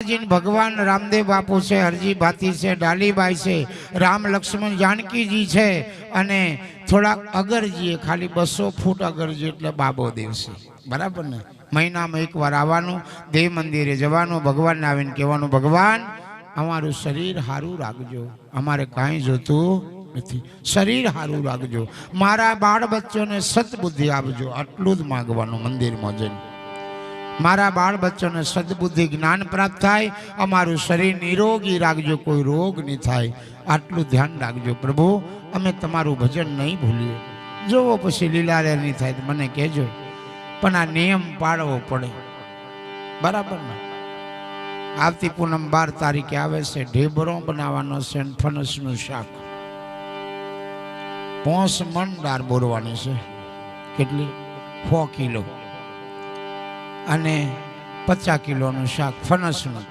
હનુમાનજી ભગવાન રામદેવ બાપુ છે, હરજી ભાતી છે, ડાલીબાઈ છે, રામ લક્ષ્મણ જાનકીજી છે અને થોડાક અગરજીએ ખાલી 200 ફૂટ અગરજી એટલે બાબોદેવ છે. બરાબર ને? મહિનામાં એકવાર આવવાનું, દેવ મંદિરે જવાનું, ભગવાનને આવીને કહેવાનું ભગવાન અમારું શરીર સારું રાખજો, અમારે કાંઈ જોતું નથી, શરીર સારું રાખજો, મારા બાળ બચ્ચોને સદબુદ્ધિ આપજો. આટલું જ માગવાનું મંદિરમાં જઈને. મારા બાળ બચ્ચોને સદબુદ્ધિ જ્ઞાન પ્રાપ્ત થાય, અમારું શરીર નિરોગી રાખજો, કોઈ રોગ નહીં થાય, આટલું ધ્યાન રાખજો પ્રભુ. અમે તમારું ભજન નહીં ભૂલીએ. જોવો પછી લીલાલેર નહીં થાય તો મને કહેજો, પણ આ નિયમ પાળવો પડે. બરાબર ને? આવતી પૂનમ 12 તારીખે આવે છે. ઢેબરો બનાવવાનો છે, ફણસનું શાક 5 મણ દાળ બોરવાની છે. કેટલી? 100 કિલો અને 50 કિલોનું શાક ફણસનું.